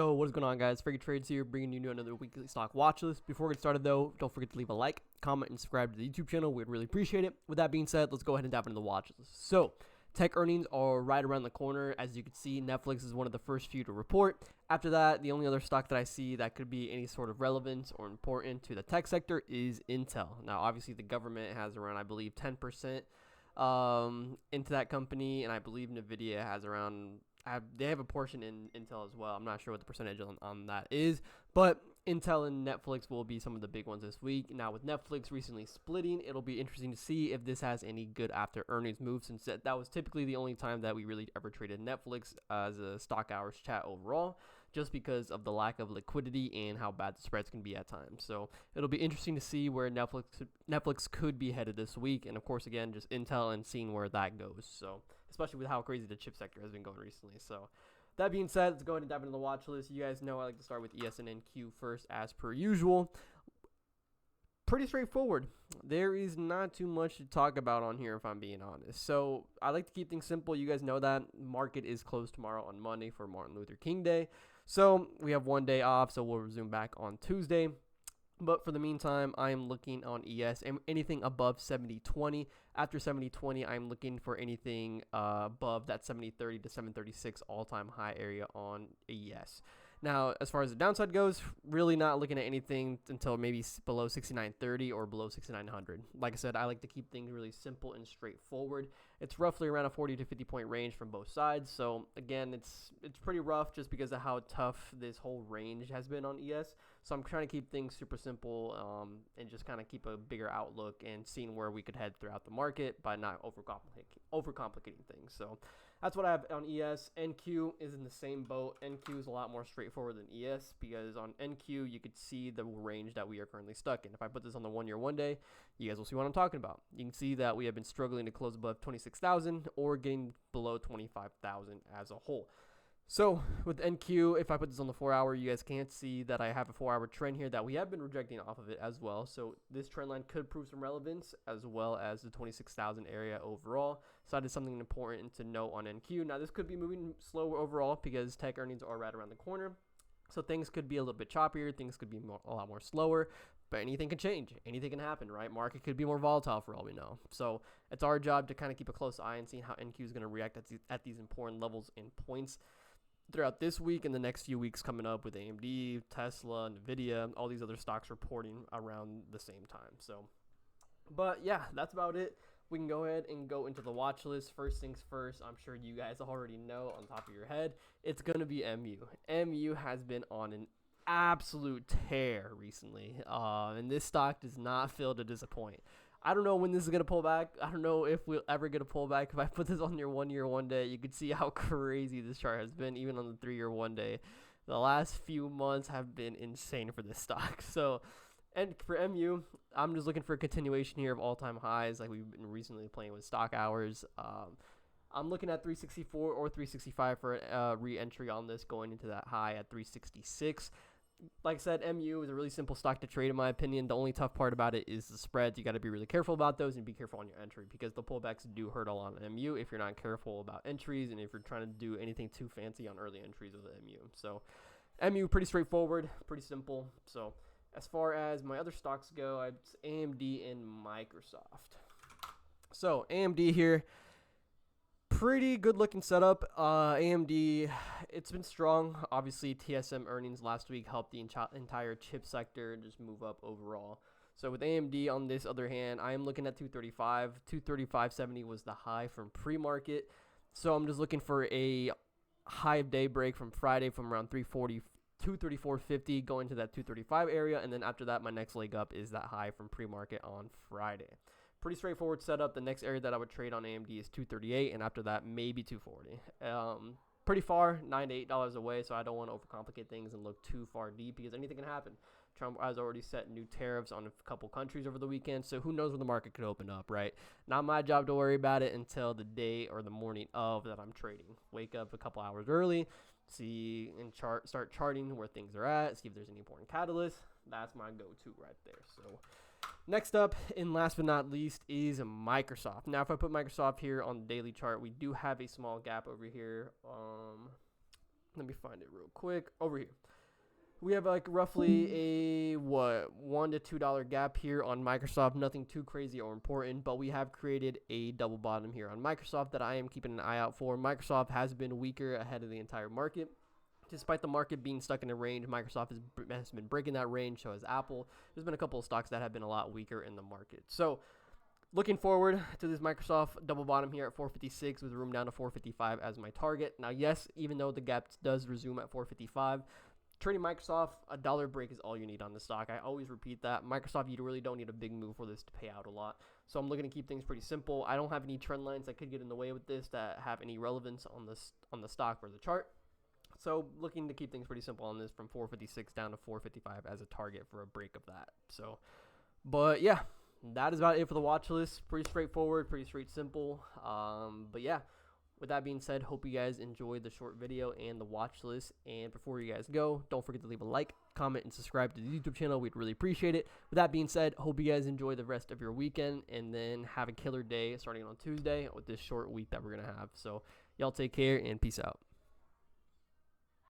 Yo, what is going on, guys? Freaky Trades here, bringing you another weekly stock watch list. Before we get started, though, don't forget to leave a like, comment, and subscribe to the YouTube channel. We'd really appreciate it. With that being said, let's go ahead and dive into the watch list. So, tech earnings are right around the corner. As you can see, Netflix is one of the first few to report. After that, the only other stock that I see that could be any sort of relevance or important to the tech sector is Intel. Now, obviously, the government has around, I believe, 10% into that company, and I believe NVIDIA has around... they have a portion in Intel as well. I'm not sure what the percentage on that is, but Intel and Netflix will be some of the big ones this week. Now, with Netflix recently splitting, it'll be interesting to see if this has any good after earnings moves, since that was typically the only time that we really ever traded Netflix as a stock hours chat overall, just because of the lack of liquidity and how bad the spreads can be at times. So it'll be interesting to see where Netflix could be headed this week, and of course, again, just Intel and seeing where that goes. So especially with how crazy the chip sector has been going recently. So that being said, let's go ahead and dive into the watch list. You guys know I like to start with ES and NQ first, as per usual. Pretty straightforward. There is not too much to talk about on here, if I'm being honest. So I like to keep things simple. You guys know that market is closed tomorrow on Monday for Martin Luther King Day. So we have one day off, so we'll resume back on Tuesday. But for the meantime, I am looking on ES and anything above 70.20. After 70.20, I'm looking for anything above that 70.30 to 7.36 all-time high area on ES. Now, as far as the downside goes, really not looking at anything until maybe below 69.30 or below 6900. Like I said, I like to keep things really simple and straightforward. It's roughly around a 40 to 50 point range from both sides. So again, it's pretty rough just because of how tough this whole range has been on ES. So I'm trying to keep things super simple and just kind of keep a bigger outlook and seeing where we could head throughout the market by not overcomplicating things. So that's what I have on ES. NQ is in the same boat. NQ is a lot more straightforward than ES because on NQ, you could see the range that we are currently stuck in. If I put this on the 1 year, 1 day, you guys will see what I'm talking about. You can see that we have been struggling to close above 26,000 or getting below 25,000 as a whole. So with NQ, if I put this on the 4 hour, you guys can't see that I have a 4 hour trend here that we have been rejecting off of it as well. So this trend line could prove some relevance as well as the 26,000 area overall. So that is something important to note on NQ. Now this could be moving slower overall because tech earnings are right around the corner. So things could be a little bit choppier. Things could be a lot more slower. But anything can change. Anything can happen, right? Market could be more volatile for all we know. So it's our job to kind of keep a close eye and see how NQ is going to react at these important levels and points throughout this week and the next few weeks coming up with AMD, Tesla, NVIDIA, all these other stocks reporting around the same time. So, but yeah, that's about it. We can go ahead and go into the watch list. First things first, I'm sure you guys already know on top of your head, it's going to be MU. MU has been on an absolute tear recently, and this stock does not fail to disappoint. I don't know when this is going to pull back. I don't know if we'll ever get a pullback. If I put this on your 1 year, 1 day, you can see how crazy this chart has been, even on the 3 year, 1 day. The last few months have been insane for this stock. So, and for MU, I'm just looking for a continuation here of all-time highs like we've been recently playing with stock hours. I'm looking at 364 or 365 for a re-entry on this going into that high at 366. Like I said, MU is a really simple stock to trade in my opinion. The only tough part about it is the spreads. You got to be really careful about those and be careful on your entry because the pullbacks do hurt a lot on MU if you're not careful about entries and if you're trying to do anything too fancy on early entries with MU. So MU, pretty straightforward, pretty simple. So as far as my other stocks go, it's AMD and Microsoft. So AMD here. Pretty good looking setup. AMD, it's been strong. Obviously, TSM earnings last week helped the entire chip sector just move up overall. So with AMD on this other hand, I am looking at 235. 235.70 was the high from pre-market. So I'm just looking for a high of day break from Friday from around 340. 234.50 going to that 235 area. And then after that, my next leg up is that high from pre-market on Friday. Pretty straightforward setup. The next area that I would trade on AMD is 238, and after that, maybe 240. Pretty far, $9 to $8 away, so I don't want to overcomplicate things and look too far deep because anything can happen. Trump has already set new tariffs on a couple countries over the weekend, so who knows when the market could open up, right? Not my job to worry about it until the day or the morning of that I'm trading. Wake up a couple hours early, see and start charting where things are at, see if there's any important catalysts. That's my go-to right there. So next up, and last but not least, is Microsoft. Now, if I put Microsoft here on the daily chart, we do have a small gap over here. Let me find it real quick. Over here. We have like roughly a $1 to $2 gap here on Microsoft. Nothing too crazy or important, but we have created a double bottom here on Microsoft that I am keeping an eye out for. Microsoft has been weaker ahead of the entire market. Despite the market being stuck in a range, Microsoft has been breaking that range, so has Apple. There's been a couple of stocks that have been a lot weaker in the market. So looking forward to this Microsoft double bottom here at 456 with room down to 455 as my target. Now, yes, even though the gap does resume at 455, trading Microsoft, a dollar break is all you need on the stock. I always repeat that. Microsoft, you really don't need a big move for this to pay out a lot. So I'm looking to keep things pretty simple. I don't have any trend lines that could get in the way with this that have any relevance on the stock or the chart. So looking to keep things pretty simple on this from 456 down to 455 as a target for a break of that. So, but yeah, that is about it for the watch list. Pretty straightforward, pretty simple. But yeah, with that being said, hope you guys enjoyed the short video and the watch list. And before you guys go, don't forget to leave a like, comment, and subscribe to the YouTube channel. We'd really appreciate it. With that being said, hope you guys enjoy the rest of your weekend and then have a killer day starting on Tuesday with this short week that we're going to have. So y'all take care and peace out.